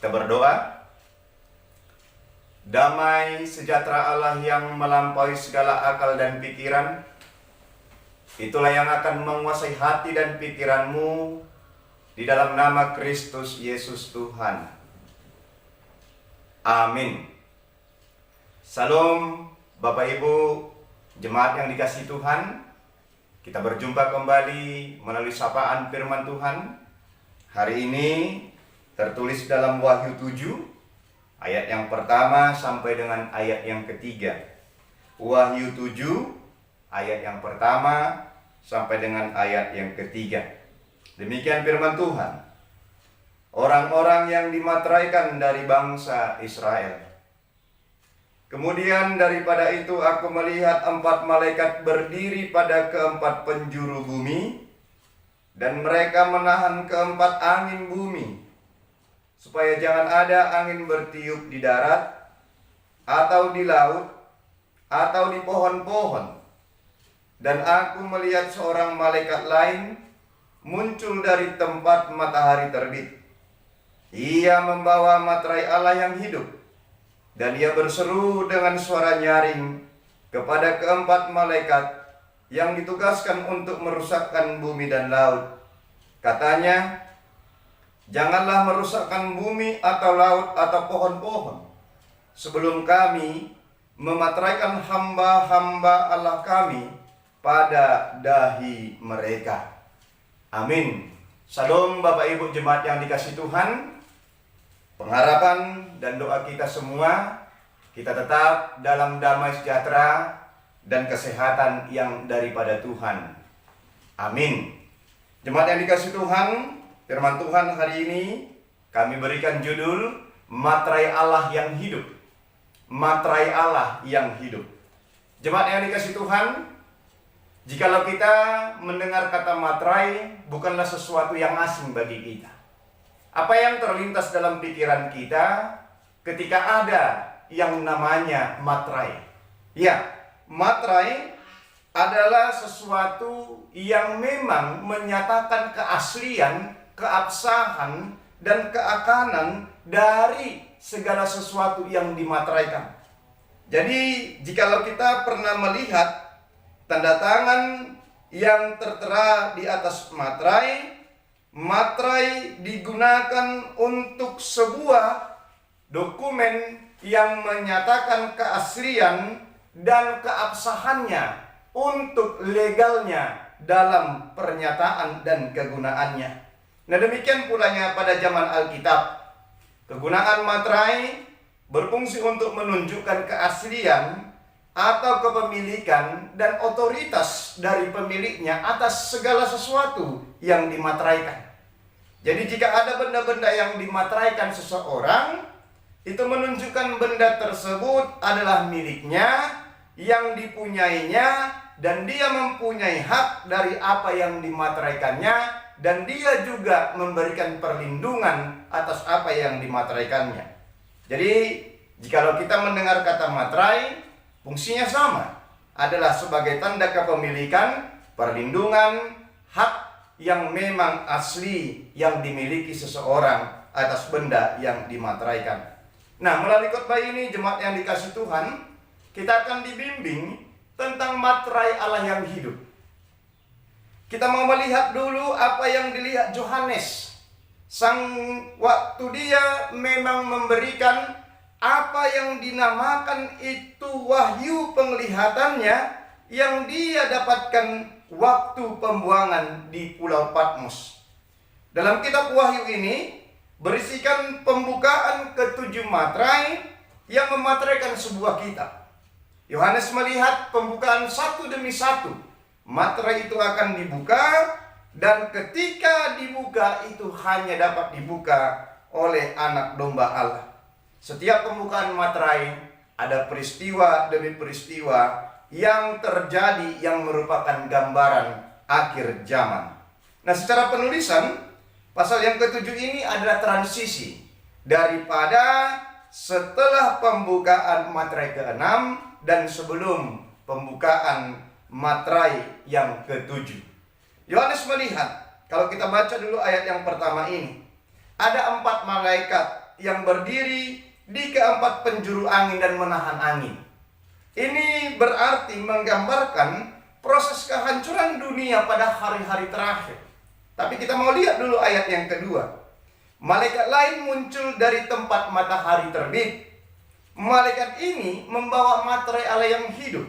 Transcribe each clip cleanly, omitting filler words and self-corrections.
Kita berdoa. Damai sejahtera Allah yang melampaui segala akal dan pikiran, itulah yang akan menguasai hati dan pikiranmu di dalam nama Kristus Yesus Tuhan. Amin. Salam Bapak Ibu, jemaat yang dikasihi Tuhan. Kita berjumpa kembali melalui sapaan firman Tuhan. Hari ini tertulis dalam Wahyu 7 ayat yang pertama sampai dengan ayat yang ketiga. Wahyu 7 ayat yang pertama sampai dengan ayat yang ketiga. Demikian firman Tuhan. Orang-orang yang dimateraikan dari bangsa Israel. Kemudian daripada itu aku melihat 4 malaikat berdiri pada keempat penjuru bumi, dan mereka menahan keempat angin bumi, supaya jangan ada angin bertiup di darat, atau di laut, atau di pohon-pohon. Dan aku melihat seorang malaikat lain muncul dari tempat matahari terbit. Ia membawa materai Allah yang hidup, dan ia berseru dengan suara nyaring kepada keempat malaikat yang ditugaskan untuk merusakkan bumi dan laut. Katanya, janganlah merusakkan bumi atau laut atau pohon-pohon, sebelum kami memateraikan hamba-hamba Allah kami pada dahi mereka. Amin. Salam Bapak Ibu jemaat yang dikasihi Tuhan. Pengharapan dan doa kita semua, kita tetap dalam damai sejahtera dan kesehatan yang daripada Tuhan. Amin. Jemaat yang dikasihi Tuhan, firman Tuhan hari ini kami berikan judul Materai Allah yang hidup. Materai Allah yang hidup. Jemaat yang dikasihi Tuhan, jikalau kita mendengar kata materai, bukanlah sesuatu yang asing bagi kita. Apa yang terlintas dalam pikiran kita ketika ada yang namanya materai? Ya, materai adalah sesuatu yang memang menyatakan keaslian, keabsahan, dan keakanan dari segala sesuatu yang dimateraikan. Jadi, jikalau kita pernah melihat tanda tangan yang tertera di atas materai, materai digunakan untuk sebuah dokumen yang menyatakan keaslian dan keabsahannya untuk legalnya dalam pernyataan dan kegunaannya. Nah, demikian pulanya pada zaman Alkitab. Kegunaan materai berfungsi untuk menunjukkan keaslian atau kepemilikan dan otoritas dari pemiliknya atas segala sesuatu yang dimateraikan. Jadi jika ada benda-benda yang dimateraikan seseorang, itu menunjukkan benda tersebut adalah miliknya, yang dipunyainya, dan dia mempunyai hak dari apa yang dimateraikannya, dan dia juga memberikan perlindungan atas apa yang dimateraikannya. Jadi jikalau kita mendengar kata materai, fungsinya sama, adalah sebagai tanda kepemilikan, perlindungan, hak yang memang asli yang dimiliki seseorang atas benda yang dimateraikan. Nah, melalui khotbah ini jemaat yang dikasihi Tuhan, kita akan dibimbing tentang materai Allah yang hidup. Kita mau melihat dulu apa yang dilihat Yohanes. Waktu dia memang memberikan apa yang dinamakan itu wahyu penglihatannya yang dia dapatkan waktu pembuangan di Pulau Patmos. Dalam kitab Wahyu ini berisikan pembukaan ke-7 materai yang memateraikan sebuah kitab. Yohanes melihat pembukaan satu demi satu. Materai itu akan dibuka, dan ketika dibuka itu hanya dapat dibuka oleh anak domba Allah. Setiap pembukaan materai ada peristiwa demi peristiwa yang terjadi yang merupakan gambaran akhir zaman. Nah, secara penulisan, pasal yang ke-7 ini adalah transisi daripada setelah pembukaan materai ke-6 dan sebelum pembukaan materai yang ke-7. Yohanes melihat, kalau kita baca dulu ayat yang pertama ini, ada 4 malaikat yang berdiri di keempat penjuru angin dan menahan angin. Ini berarti menggambarkan proses kehancuran dunia pada hari-hari terakhir. Tapi kita mau lihat dulu ayat yang kedua. Malaikat lain muncul dari tempat matahari terbit. Malaikat ini membawa materai Allah yang hidup.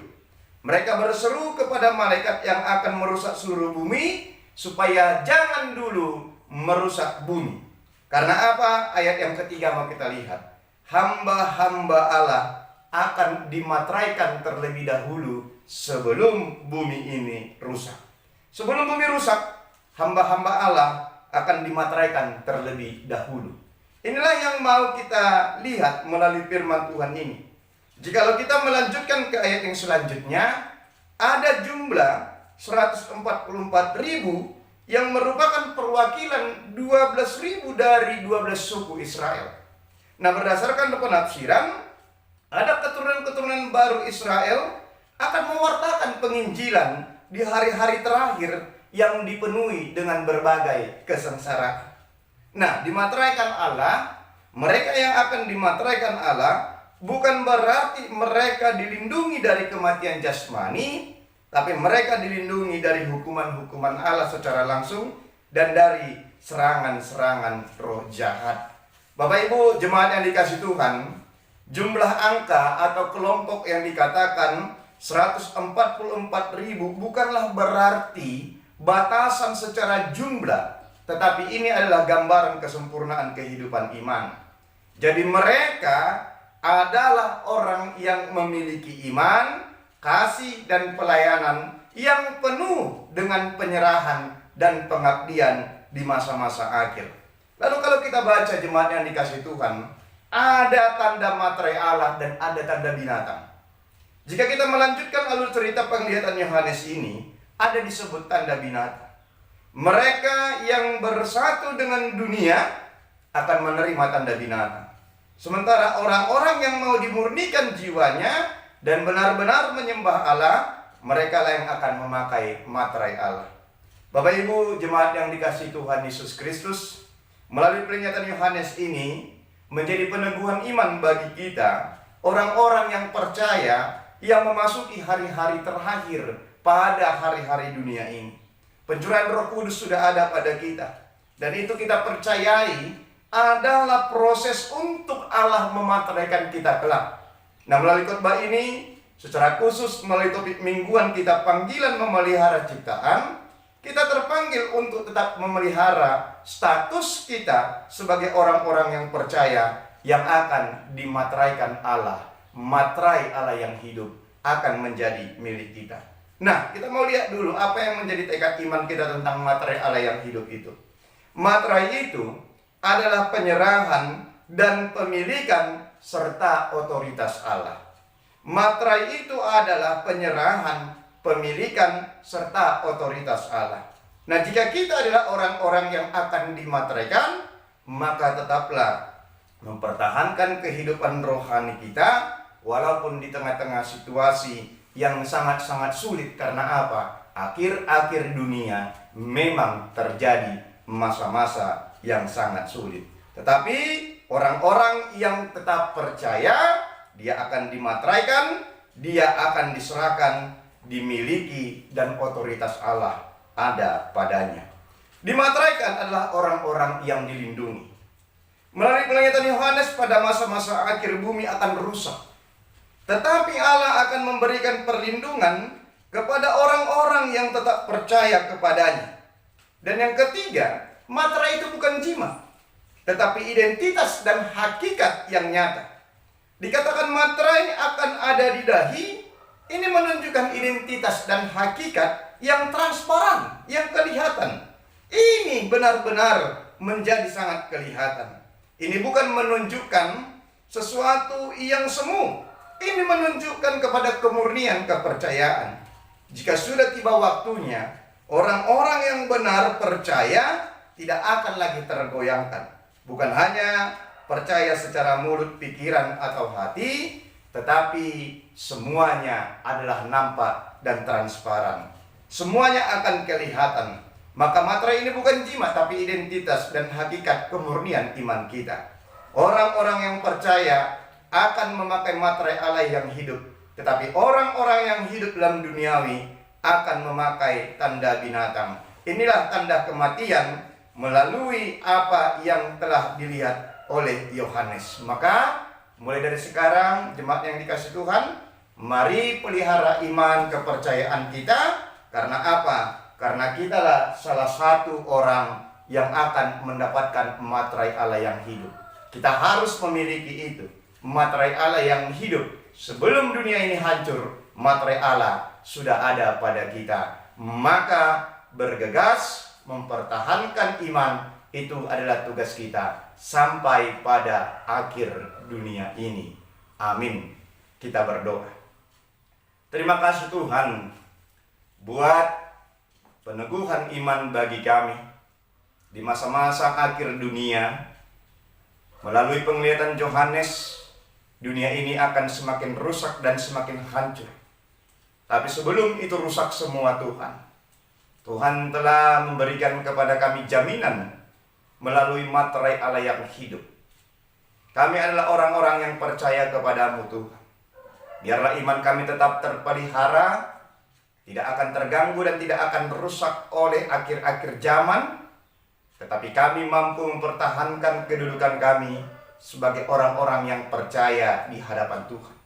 Mereka berseru kepada malaikat yang akan merusak seluruh bumi, supaya jangan dulu merusak bumi. Karena apa? Ayat yang ketiga mau kita lihat. Hamba-hamba Allah akan dimateraikan terlebih dahulu sebelum bumi ini rusak. Sebelum bumi rusak, hamba-hamba Allah akan dimateraikan terlebih dahulu. Inilah yang mau kita lihat melalui firman Tuhan ini. Jikalau kita melanjutkan ke ayat yang selanjutnya, ada jumlah 144.000 yang merupakan perwakilan 12.000 dari 12 suku Israel. Nah, berdasarkan penafsiran, ada keturunan-keturunan baru Israel akan mewartakan penginjilan di hari-hari terakhir yang dipenuhi dengan berbagai kesengsaraan. Nah, dimateraikan Allah, mereka yang akan dimateraikan Allah bukan berarti mereka dilindungi dari kematian jasmani, tapi mereka dilindungi dari hukuman-hukuman Allah secara langsung dan dari serangan-serangan roh jahat. Bapak Ibu jemaat yang dikasih Tuhan, jumlah angka atau kelompok yang dikatakan 144.000 bukanlah berarti batasan secara jumlah, tetapi ini adalah gambaran kesempurnaan kehidupan iman. Jadi mereka adalah orang yang memiliki iman, kasih dan pelayanan yang penuh dengan penyerahan dan pengabdian di masa-masa akhir. Lalu kalau kita baca jemaat yang dikasih Tuhan, ada tanda materai Allah dan ada tanda binatang. Jika kita melanjutkan alur cerita penglihatan Yohanes ini, ada disebut tanda binatang. Mereka yang bersatu dengan dunia akan menerima tanda binatang. Sementara orang-orang yang mau dimurnikan jiwanya dan benar-benar menyembah Allah, mereka lah yang akan memakai materai Allah. Bapak Ibu jemaat yang dikasihi Tuhan Yesus Kristus, melalui peringatan Yohanes ini menjadi peneguhan iman bagi kita, orang-orang yang percaya yang memasuki hari-hari terakhir pada hari-hari dunia ini. Pencurahan Roh Kudus sudah ada pada kita, dan itu kita percayai adalah proses untuk Allah memateraikan kita kelak. Nah, melalui khotbah ini secara khusus melalui topik mingguan kita panggilan memelihara ciptaan, kita terpanggil untuk tetap memelihara status kita sebagai orang-orang yang percaya yang akan dimateraikan Allah. Materai Allah yang hidup akan menjadi milik kita. Nah, kita mau lihat dulu apa yang menjadi tekad iman kita tentang materai Allah yang hidup itu. Materai itu adalah penyerahan dan pemilikan serta otoritas Allah. Materai itu adalah penyerahan, pemilikan, serta otoritas Allah. Nah, jika kita adalah orang-orang yang akan dimateraikan, maka tetaplah mempertahankan kehidupan rohani kita, walaupun di tengah-tengah situasi yang sangat-sangat sulit. Karena apa? Akhir-akhir dunia memang terjadi masa-masa yang sangat sulit. Tetapi orang-orang yang tetap percaya, dia akan dimateraikan, dia akan diserahkan, dimiliki, dan otoritas Allah ada padanya. Dimateraikan adalah orang-orang yang dilindungi. Melalui penglihatan Yohanes, pada masa-masa akhir bumi akan rusak, tetapi Allah akan memberikan perlindungan kepada orang-orang yang tetap percaya kepadanya. Dan yang ketiga, materai itu bukan jimat, tetapi identitas dan hakikat yang nyata. Dikatakan materai akan ada di dahi, ini menunjukkan identitas dan hakikat yang transparan, yang kelihatan. Ini benar-benar menjadi sangat kelihatan. Ini bukan menunjukkan sesuatu yang semu. Ini menunjukkan kepada kemurnian kepercayaan. Jika sudah tiba waktunya, orang-orang yang benar percaya tidak akan lagi tergoyangkan. Bukan hanya percaya secara mulut, pikiran, atau hati, tetapi semuanya adalah nampak dan transparan. Semuanya akan kelihatan. Maka materai ini bukan jimat, tapi identitas dan hakikat kemurnian iman kita. Orang-orang yang percaya akan memakai materai Allah yang hidup, tetapi orang-orang yang hidup dalam duniawi akan memakai tanda binatang. Inilah tanda kematian melalui apa yang telah dilihat oleh Yohanes. Maka mulai dari sekarang, jemaat yang dikasihi Tuhan, mari pelihara iman kepercayaan kita. Karena apa? Karena kitalah salah satu orang yang akan mendapatkan materai Allah yang hidup. Kita harus memiliki itu, materai Allah yang hidup. Sebelum dunia ini hancur, materai Allah sudah ada pada kita. Maka bergegas mempertahankan iman, itu adalah tugas kita sampai pada akhir dunia ini. Amin. Kita berdoa. Terima kasih Tuhan buat peneguhan iman bagi kami di masa-masa akhir dunia. Melalui penglihatan Yohanes, dunia ini akan semakin rusak dan semakin hancur. Tapi sebelum itu rusak semua Tuhan telah memberikan kepada kami jaminan melalui materai Allah yang hidup. Kami adalah orang-orang yang percaya kepadamu Tuhan. Biarlah iman kami tetap terpelihara, tidak akan terganggu dan tidak akan rusak oleh akhir-akhir zaman. Tetapi kami mampu mempertahankan kedudukan kami sebagai orang-orang yang percaya di hadapan Tuhan.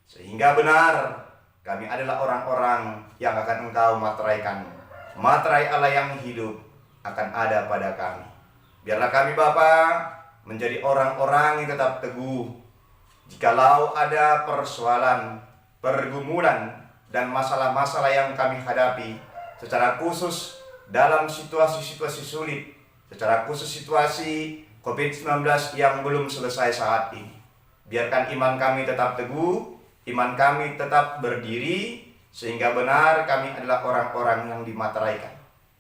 Sehingga benar, kami adalah orang-orang yang akan Engkau materaikan. Materai Allah yang hidup akan ada pada kami. Biarlah kami Bapa menjadi orang-orang yang tetap teguh. Jikalau ada persoalan, pergumulan, dan masalah-masalah yang kami hadapi, secara khusus dalam situasi-situasi sulit, secara khusus situasi COVID-19 yang belum selesai saat ini. Biarkan iman kami tetap teguh, iman kami tetap berdiri, sehingga benar kami adalah orang-orang yang dimateraikan.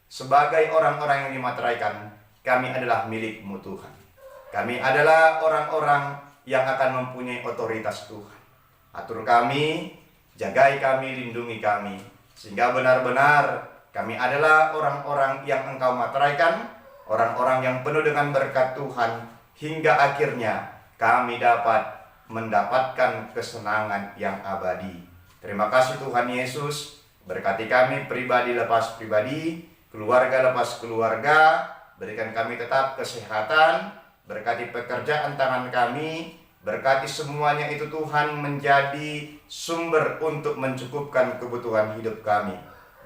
Sebagai orang-orang yang dimateraikan, kami adalah milik-Mu Tuhan. Kami adalah orang-orang yang akan mempunyai otoritas Tuhan. Atur kami, jagai kami, lindungi kami, sehingga benar-benar kami adalah orang-orang yang Engkau materaikan, orang-orang yang penuh dengan berkat Tuhan, hingga akhirnya kami dapat mendapatkan kesenangan yang abadi. Terima kasih Tuhan Yesus, berkati kami pribadi lepas pribadi, keluarga lepas keluarga, berikan kami tetap kesehatan, berkati pekerjaan tangan kami, berkati semuanya itu Tuhan menjadi sumber untuk mencukupkan kebutuhan hidup kami.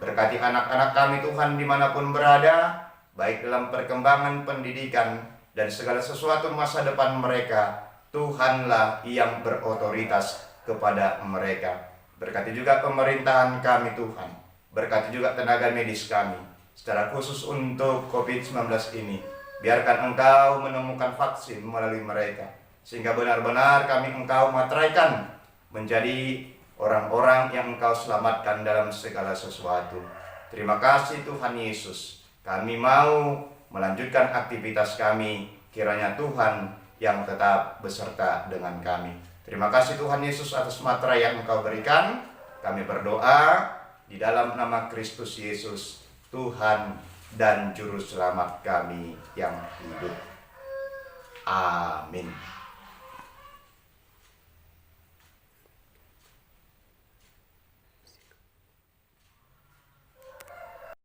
Berkati anak-anak kami Tuhan dimanapun berada, baik dalam perkembangan pendidikan dan segala sesuatu masa depan mereka, Tuhanlah yang berotoritas kepada mereka. Berkati juga pemerintahan kami Tuhan, berkati juga tenaga medis kami, secara khusus untuk COVID-19 ini. Biarkan Engkau menemukan vaksin melalui mereka, sehingga benar-benar kami Engkau materaikan menjadi orang-orang yang Engkau selamatkan dalam segala sesuatu. Terima kasih Tuhan Yesus. Kami mau melanjutkan aktivitas kami, kiranya Tuhan yang tetap beserta dengan kami. Terima kasih Tuhan Yesus atas materai yang Engkau berikan. Kami berdoa di dalam nama Kristus Yesus, Tuhan dan Juru Selamat kami yang hidup. Amin.